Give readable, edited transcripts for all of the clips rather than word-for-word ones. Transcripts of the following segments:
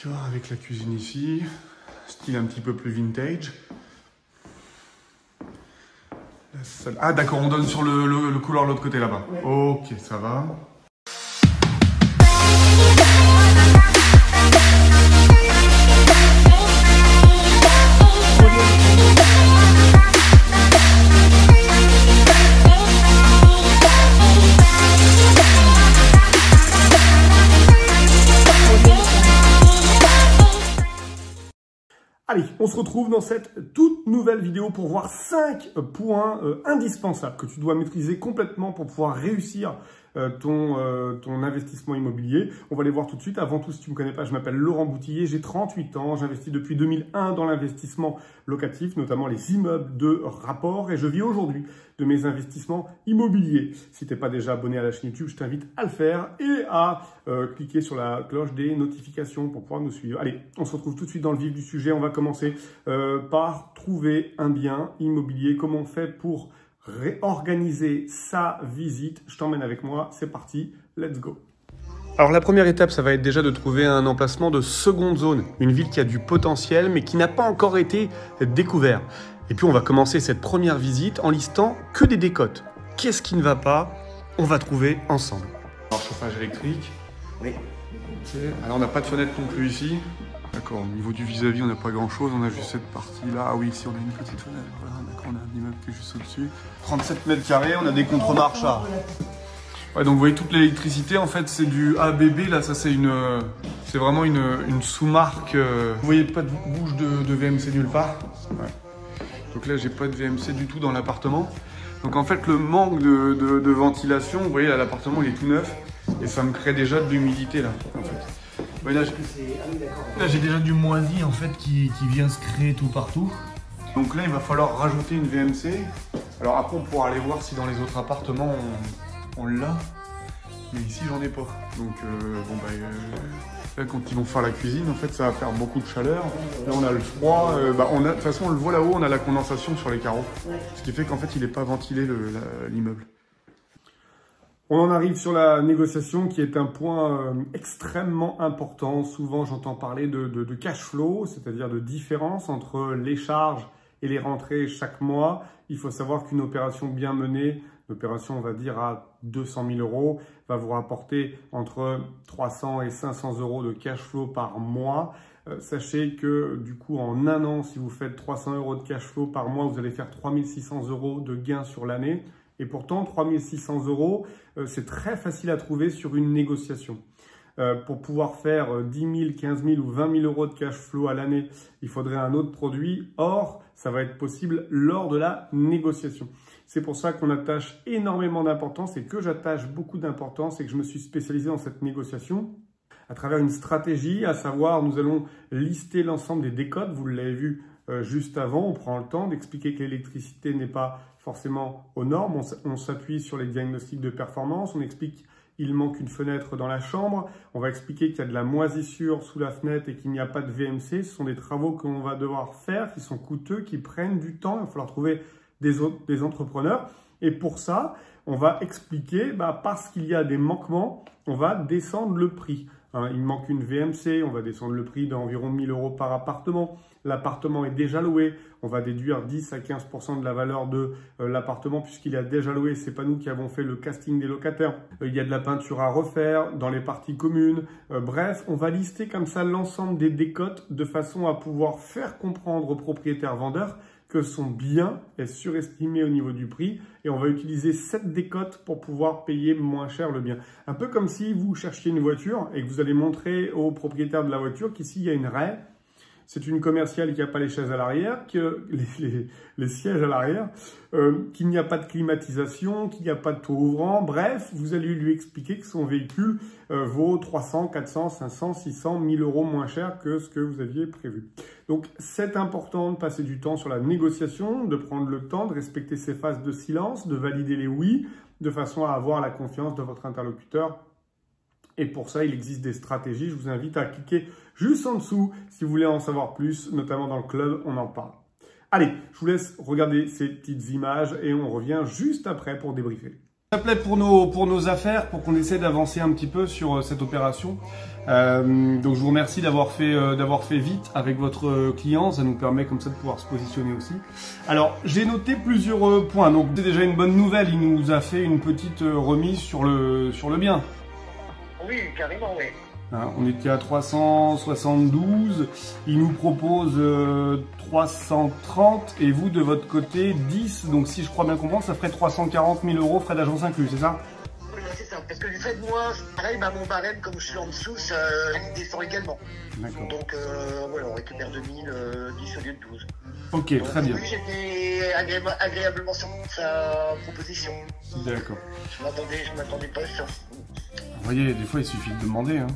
Tu vois, avec la cuisine ici, style un petit peu plus vintage. La salle... Ah d'accord, on donne sur le couloir de l'autre côté là-bas. Ouais. Ok, ça va. Allez, on se retrouve dans cette toute nouvelle vidéo pour voir 5 points indispensables que tu dois maîtriser complètement pour pouvoir réussir ton investissement immobilier. On va les voir tout de suite. Avant tout, si tu ne me connais pas, je m'appelle Laurent Boutillier, j'ai 38 ans, j'investis depuis 2001 dans l'investissement locatif, notamment les immeubles de rapport, et je vis aujourd'hui de mes investissements immobiliers. Si tu n'es pas déjà abonné à la chaîne YouTube, je t'invite à le faire et à cliquer sur la cloche des notifications pour pouvoir nous suivre. Allez, on se retrouve tout de suite dans le vif du sujet. On va commencer par trouver un bien immobilier. Comment on fait pour réorganiser sa visite? Je t'emmène avec moi, c'est parti, let's go. Alors la première étape, ça va être déjà de trouver un emplacement de seconde zone, une ville qui a du potentiel mais qui n'a pas encore été découvert. Et puis on va commencer cette première visite en listant que des décotes. Qu'est-ce qui ne va pas? On va trouver ensemble. Alors chauffage électrique. Oui. Okay. Alors on n'a pas de fenêtre non plus ici. D'accord, au niveau du vis-à-vis, on n'a pas grand-chose, on a juste cette partie-là. Ah oui, ici, on a une petite fenêtre. Voilà, d'accord, on a un immeuble qui est juste au-dessus. 37 mètres carrés, on a des contre-marches. Ouais, donc vous voyez, toute l'électricité, en fait, c'est du ABB. Là, ça, c'est vraiment une sous-marque. Vous voyez pas de bouche de VMC nulle part. Ouais. Donc là, j'ai pas de VMC du tout dans l'appartement. Donc en fait, le manque de ventilation, vous voyez, là, l'appartement, il est tout neuf. Et ça me crée déjà de l'humidité, là, en fait. Ouais, là, j'ai déjà du moisi en fait qui vient se créer tout partout. Donc là, il va falloir rajouter une VMC. Alors après, on pourra aller voir si dans les autres appartements on l'a. Mais ici, j'en ai pas. Donc là, quand ils vont faire la cuisine, en fait, ça va faire beaucoup de chaleur. Là, on a le froid. De toute façon, on le voit là-haut, on a la condensation sur les carreaux. Ce qui fait qu'en fait, il n'est pas ventilé l'immeuble. On en arrive sur la négociation qui est un point extrêmement important. Souvent, j'entends parler de cash flow, c'est-à-dire de différence entre les charges et les rentrées chaque mois. Il faut savoir qu'une opération bien menée, une opération, on va dire, à 200 000 euros, va vous rapporter entre 300 et 500 euros de cash flow par mois. Sachez que du coup, en un an, si vous faites 300 euros de cash flow par mois, vous allez faire 3 600 euros de gains sur l'année. Et pourtant, 3 600 euros, c'est très facile à trouver sur une négociation. Pour pouvoir faire 10 000, 15 000 ou 20 000 euros de cash flow à l'année, il faudrait un autre produit. Or, ça va être possible lors de la négociation. C'est pour ça qu'on attache énormément d'importance et que j'attache beaucoup d'importance et que je me suis spécialisé dans cette négociation à travers une stratégie, à savoir, nous allons lister l'ensemble des décotes. Vous l'avez vu juste avant, on prend le temps d'expliquer que l'électricité n'est pas forcément aux normes. On s'appuie sur les diagnostics de performance, on explique qu'il manque une fenêtre dans la chambre, on va expliquer qu'il y a de la moisissure sous la fenêtre et qu'il n'y a pas de VMC. Ce sont des travaux qu'on va devoir faire, qui sont coûteux, qui prennent du temps. Il va falloir trouver des entrepreneurs. Et pour ça, on va expliquer, parce qu'il y a des manquements, on va descendre le prix. Il manque une VMC, on va descendre le prix d'environ 1 000 euros par appartement. L'appartement est déjà loué, on va déduire 10 à 15% de la valeur de l'appartement puisqu'il est déjà loué. C'est pas nous qui avons fait le casting des locataires. Il y a de la peinture à refaire dans les parties communes. Bref, on va lister comme ça l'ensemble des décotes de façon à pouvoir faire comprendre aux propriétaires vendeurs que son bien est surestimé au niveau du prix et on va utiliser cette décote pour pouvoir payer moins cher le bien. Un peu comme si vous cherchiez une voiture et que vous allez montrer au propriétaire de la voiture qu'ici il y a une raie. C'est une commerciale qui n'a pas les chaises à l'arrière, les sièges à l'arrière, qu'il n'y a pas de climatisation, qu'il n'y a pas de toit ouvrant. Bref, vous allez lui expliquer que son véhicule vaut 300, 400, 500, 600, 1000 euros moins cher que ce que vous aviez prévu. Donc, c'est important de passer du temps sur la négociation, de prendre le temps de respecter ces phases de silence, de valider les oui, de façon à avoir la confiance de votre interlocuteur. Et pour ça, il existe des stratégies. Je vous invite à cliquer juste en dessous si vous voulez en savoir plus, notamment dans le club, on en parle. Allez, je vous laisse regarder ces petites images et on revient juste après pour débriefer. J'appelais pour nos affaires, pour qu'on essaie d'avancer un petit peu sur cette opération. Donc je vous remercie d'avoir fait vite avec votre client, ça nous permet comme ça de pouvoir se positionner aussi. Alors j'ai noté plusieurs points, donc c'est déjà une bonne nouvelle, il nous a fait une petite remise sur le bien. Oui, carrément, oui. Hein, on était à 372, il nous propose 330 et vous de votre côté 10, donc si je crois bien comprendre ça ferait 340 000 € frais d'agence inclus, c'est ça? Oui, c'est ça, parce que du fait de moi, pareil, mon barème, comme je suis en dessous, ça descend également. D'accord. Donc voilà, on récupère 2000, 10 au lieu de 12. Ok, Donc, très bien. Oui, j'étais agréablement sur sa proposition. D'accord. Je m'attendais pas sur... Vous voyez, des fois il suffit de demander. Hein.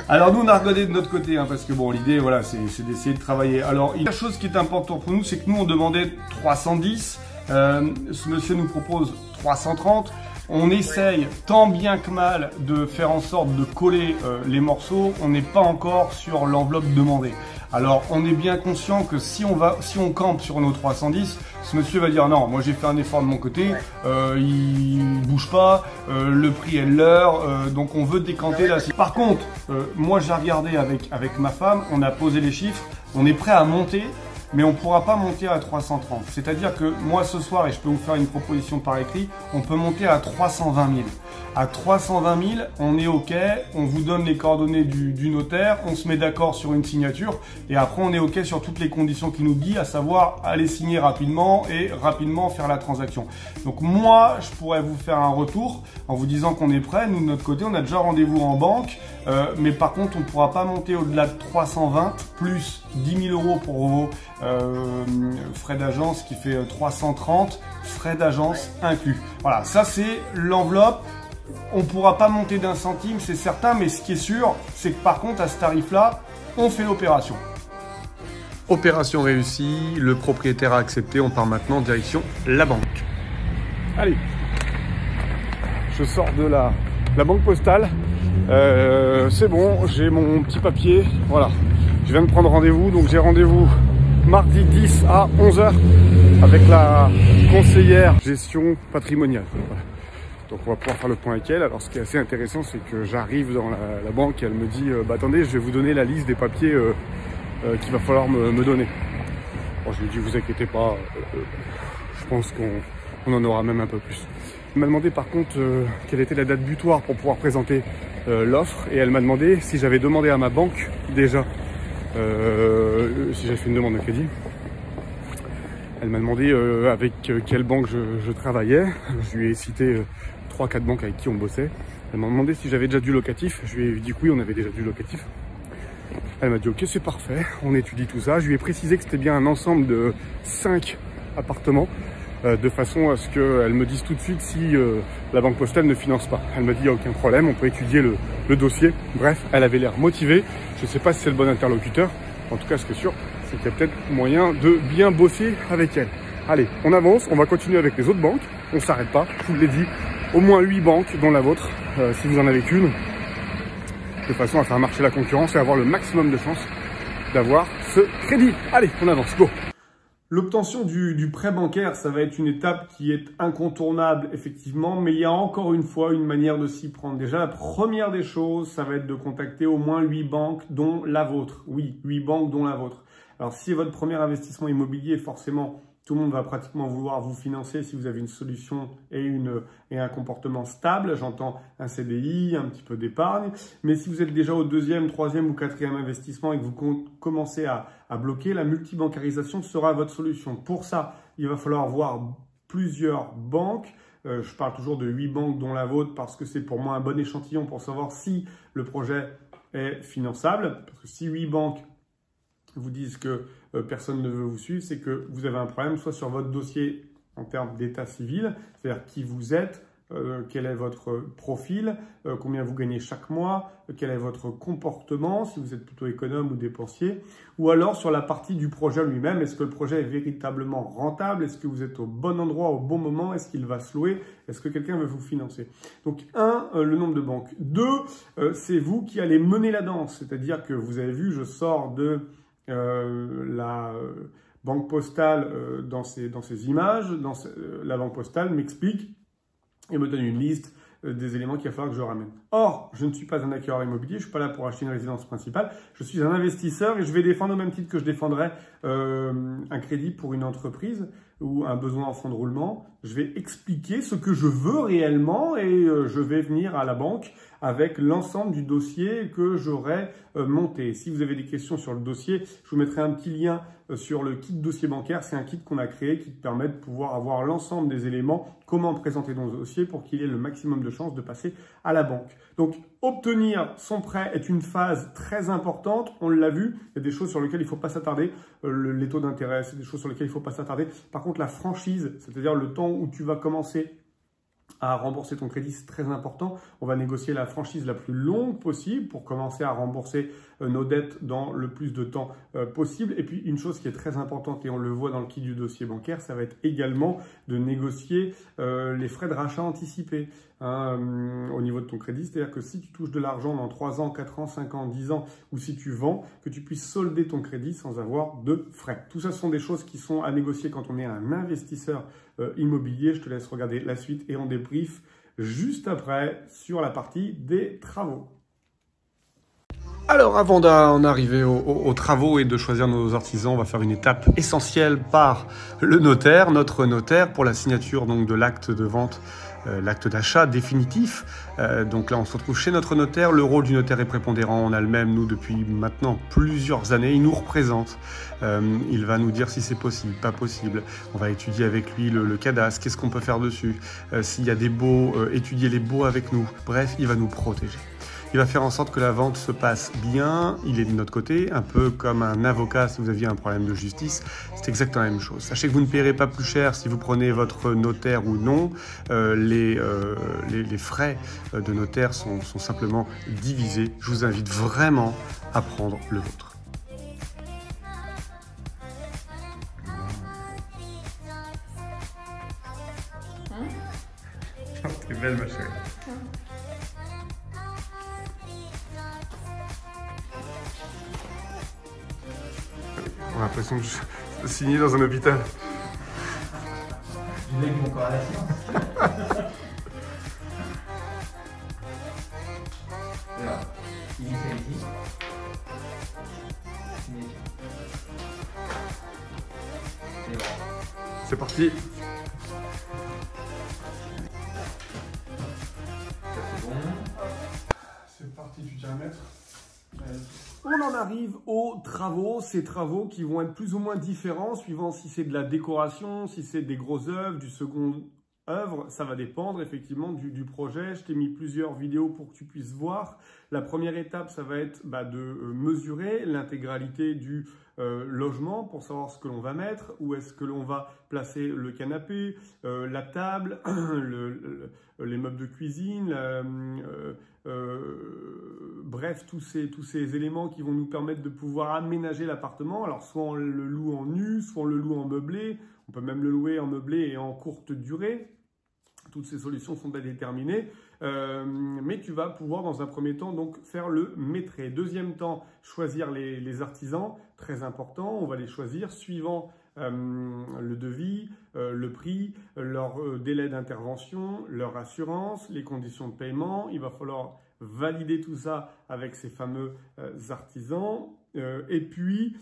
Alors nous on a regardé de notre côté, hein, parce que bon l'idée voilà c'est d'essayer de travailler. Alors la chose qui est importante pour nous c'est que nous on demandait 310, ce monsieur nous propose 330. On essaye tant bien que mal de faire en sorte de coller les morceaux, on n'est pas encore sur l'enveloppe demandée. Alors on est bien conscient que si on campe sur nos 310, ce monsieur va dire non, moi j'ai fait un effort de mon côté, il bouge pas, le prix est leur, donc on veut décanter là. Par contre, moi j'ai regardé avec ma femme, on a posé les chiffres, on est prêt à monter, mais on ne pourra pas monter à 330. C'est-à-dire que moi ce soir, et je peux vous faire une proposition par écrit, on peut monter à 320 000. À 320 000, on est OK, on vous donne les coordonnées du notaire, on se met d'accord sur une signature et après on est OK sur toutes les conditions qu'il nous dit, à savoir aller signer rapidement et rapidement faire la transaction. Donc moi, je pourrais vous faire un retour en vous disant qu'on est prêt. Nous de notre côté, on a déjà rendez-vous en banque, mais par contre, on ne pourra pas monter au-delà de 320 plus 10 000 € pour vos frais d'agence qui fait 330, frais d'agence inclus. Voilà, ça c'est l'enveloppe. On ne pourra pas monter d'un centime, c'est certain, mais ce qui est sûr, c'est que par contre, à ce tarif-là, on fait l'opération. Opération réussie, le propriétaire a accepté, on part maintenant direction la banque. Allez, je sors de la banque postale, c'est bon, j'ai mon petit papier, voilà. Je viens de prendre rendez-vous, donc j'ai rendez-vous mardi 10 à 11 h avec la conseillère gestion patrimoniale. Voilà. Donc on va pouvoir faire le point avec elle. Alors ce qui est assez intéressant, c'est que j'arrive dans la banque et elle me dit attendez, je vais vous donner la liste des papiers qu'il va falloir me donner. Bon, je lui dis vous inquiétez pas, je pense qu'on en aura même un peu plus. Elle m'a demandé par contre quelle était la date butoir pour pouvoir présenter l'offre et elle m'a demandé si j'avais demandé à ma banque déjà si j'avais fait une demande de crédit. Elle m'a demandé avec quelle banque je travaillais. Je lui ai cité 3-4 banques avec qui on bossait. Elle m'a demandé si j'avais déjà du locatif. Je lui ai dit que oui, on avait déjà du locatif. Elle m'a dit ok, c'est parfait, on étudie tout ça. Je lui ai précisé que c'était bien un ensemble de 5 appartements, de façon à ce qu'elle me dise tout de suite si la banque postale ne finance pas. Elle m'a dit il n'y a aucun problème, on peut étudier le dossier. Bref, elle avait l'air motivée. Je ne sais pas si c'est le bon interlocuteur. En tout cas, ce qui est sûr, c'est qu'il y a peut-être moyen de bien bosser avec elle. Allez, on avance, on va continuer avec les autres banques. On ne s'arrête pas, je vous l'ai dit. Au moins 8 banques, dont la vôtre, si vous en avez qu'une. De façon à faire marcher la concurrence et avoir le maximum de chances d'avoir ce crédit. Allez, on avance, go! L'obtention du prêt bancaire, ça va être une étape qui est incontournable, effectivement, mais il y a encore une fois une manière de s'y prendre. Déjà, la première des choses, ça va être de contacter au moins 8 banques, dont la vôtre. Oui, 8 banques, dont la vôtre. Alors, si c'est votre premier investissement immobilier, forcément, tout le monde va pratiquement vouloir vous financer si vous avez une solution et un comportement stable. J'entends un CDI, un petit peu d'épargne. Mais si vous êtes déjà au 2e, 3e ou 4e investissement et que vous commencez à bloquer, la multibancarisation sera votre solution. Pour ça, il va falloir voir plusieurs banques. Je parle toujours de 8 banques dont la vôtre parce que c'est pour moi un bon échantillon pour savoir si le projet est finançable. Parce que si 8 banques vous disent que personne ne veut vous suivre, c'est que vous avez un problème, soit sur votre dossier en termes d'état civil, c'est-à-dire qui vous êtes, quel est votre profil, combien vous gagnez chaque mois, quel est votre comportement, si vous êtes plutôt économe ou dépensier, ou alors sur la partie du projet lui-même, est-ce que le projet est véritablement rentable, est-ce que vous êtes au bon endroit, au bon moment, est-ce qu'il va se louer, est-ce que quelqu'un veut vous financer. Donc 1, le nombre de banques. 2, c'est vous qui allez mener la danse, c'est-à-dire que vous avez vu, je sors de la banque postale dans ces images, la banque postale m'explique et me donne une liste des éléments qu'il va falloir que je ramène. Or, je ne suis pas un acquéreur immobilier, je ne suis pas là pour acheter une résidence principale, je suis un investisseur et je vais défendre au même titre que je défendrais un crédit pour une entreprise ou un besoin en fonds de roulement. Je vais expliquer ce que je veux réellement et je vais venir à la banque avec l'ensemble du dossier que j'aurai monté. Si vous avez des questions sur le dossier, je vous mettrai un petit lien sur le kit dossier bancaire. C'est un kit qu'on a créé qui te permet de pouvoir avoir l'ensemble des éléments, comment présenter ton dossier pour qu'il ait le maximum de chances de passer à la banque. Donc, obtenir son prêt est une phase très importante. On l'a vu, il y a des choses sur lesquelles il ne faut pas s'attarder. Les taux d'intérêt, c'est des choses sur lesquelles il ne faut pas s'attarder. Par contre, la franchise, c'est-à-dire le temps où tu vas commencer à rembourser ton crédit, c'est très important. On va négocier la franchise la plus longue possible pour commencer à rembourser nos dettes dans le plus de temps possible. Et puis, une chose qui est très importante, et on le voit dans le kit du dossier bancaire, ça va être également de négocier les frais de rachat anticipés au niveau de ton crédit. C'est-à-dire que si tu touches de l'argent dans 3 ans, 4 ans, 5 ans, 10 ans, ou si tu vends, que tu puisses solder ton crédit sans avoir de frais. Tout ça, ce sont des choses qui sont à négocier quand on est un investisseur immobilier. Je te laisse regarder la suite et on débrief juste après sur la partie des travaux. Alors, avant d'en arriver aux travaux et de choisir nos artisans, on va faire une étape essentielle par le notaire, notre notaire, pour la signature donc de l'acte de vente, l'acte d'achat définitif. Donc là, on se retrouve chez notre notaire. Le rôle du notaire est prépondérant. On a le même, nous, depuis maintenant plusieurs années. Il nous représente. Il va nous dire si c'est possible, pas possible. On va étudier avec lui le cadastre. Qu'est-ce qu'on peut faire dessus? S'il y a des baux, étudier les baux avec nous. Bref, il va nous protéger. Il va faire en sorte que la vente se passe bien. Il est de notre côté, un peu comme un avocat si vous aviez un problème de justice. C'est exactement la même chose. Sachez que vous ne paierez pas plus cher si vous prenez votre notaire ou non. Les frais de notaire sont simplement divisés. Je vous invite vraiment à prendre le vôtre. T'es belle, ma chérie. On a l'impression que je signais dans un hôpital. Je lègue mon corps à la science. Alors, initialiser. Signature. Et voilà. C'est parti. Ça c'est bon. C'est parti, tu tiens à mettre. On en arrive aux travaux, ces travaux qui vont être plus ou moins différents suivant si c'est de la décoration, si c'est des grosses œuvres, du second œuvre, ça va dépendre effectivement du projet. Je t'ai mis plusieurs vidéos pour que tu puisses voir. La première étape, ça va être de mesurer l'intégralité du logement pour savoir ce que l'on va mettre, où est-ce que l'on va placer le canapé, la table, les meubles de cuisine, bref, tous ces éléments qui vont nous permettre de pouvoir aménager l'appartement. Alors, soit on le loue en nu, soit on le loue en meublé. On peut même le louer en meublé et en courte durée. Toutes ces solutions sont à déterminer. Mais tu vas pouvoir, dans un premier temps, donc faire le maîtrise. Deuxième temps, choisir les artisans. Très important, on va les choisir suivant le devis, le prix, leur délai d'intervention, leur assurance, les conditions de paiement. Il va falloir valider tout ça avec ces fameux artisans. Et puis,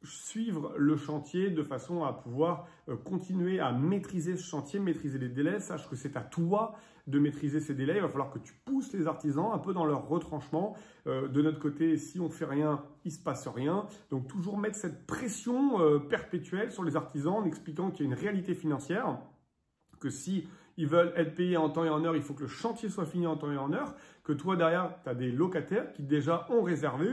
suivre le chantier de façon à pouvoir continuer à maîtriser ce chantier, maîtriser les délais. Sache que c'est à toi de maîtriser ces délais. Il va falloir que tu pousses les artisans un peu dans leur retranchement. De notre côté, si on ne fait rien, il ne se passe rien. Donc toujours mettre cette pression perpétuelle sur les artisans en expliquant qu'il y a une réalité financière, que si ils veulent être payés en temps et en heure, il faut que le chantier soit fini en temps et en heure, que toi derrière, tu as des locataires qui déjà ont réservé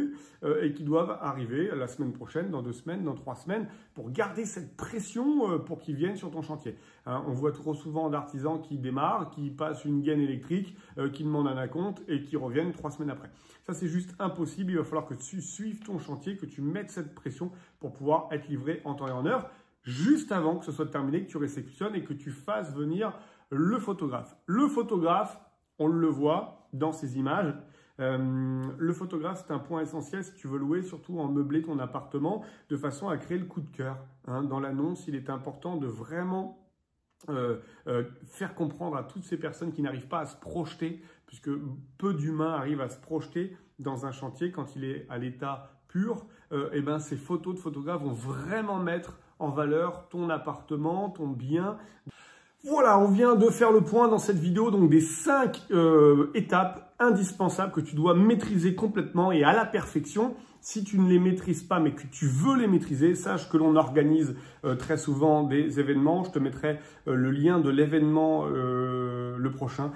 et qui doivent arriver la semaine prochaine, dans 2 semaines, dans 3 semaines, pour garder cette pression pour qu'ils viennent sur ton chantier. On voit trop souvent d'artisans qui démarrent, qui passent une gaine électrique, qui demandent un acompte et qui reviennent 3 semaines après. Ça, c'est juste impossible. Il va falloir que tu suives ton chantier, que tu mettes cette pression pour pouvoir être livré en temps et en heure, juste avant que ce soit terminé, que tu réceptionnes et que tu fasses venir le photographe. Le photographe, on le voit dans ces images. Le photographe, c'est un point essentiel si tu veux louer, surtout en meubler ton appartement, de façon à créer le coup de cœur. Dans l'annonce, il est important de vraiment faire comprendre à toutes ces personnes qui n'arrivent pas à se projeter, puisque peu d'humains arrivent à se projeter dans un chantier quand il est à l'état pur, et ben ces photos de photographes vont vraiment mettre en valeur ton appartement, ton bien. Voilà, on vient de faire le point dans cette vidéo donc des 5 étapes indispensables que tu dois maîtriser complètement et à la perfection. Si tu ne les maîtrises pas mais que tu veux les maîtriser, sache que l'on organise très souvent des événements. Je te mettrai le lien de l'événement le prochain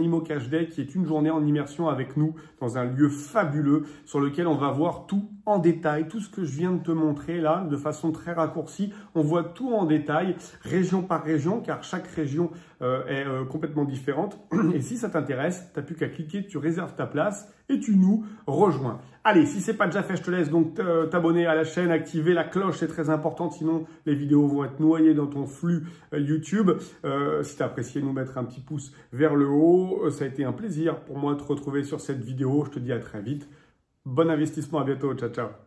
IMO Cash Day, qui est une journée en immersion avec nous dans un lieu fabuleux sur lequel on va voir tout en détail, tout ce que je viens de te montrer là de façon très raccourcie. On voit tout en détail, région par région, car chaque région est complètement différente. Et si ça t'intéresse, tu n'as plus qu'à cliquer, tu réserves ta place et tu nous rejoins. Allez, si c'est pas déjà fait, je te laisse donc t'abonner à la chaîne, activer la cloche, c'est très important, sinon les vidéos vont être noyées dans ton flux YouTube. Si tu as apprécié, nous mettre un petit pouce vers le haut. Ça a été un plaisir pour moi de te retrouver sur cette vidéo. Je te dis à très vite. Bon investissement, à bientôt, ciao ciao.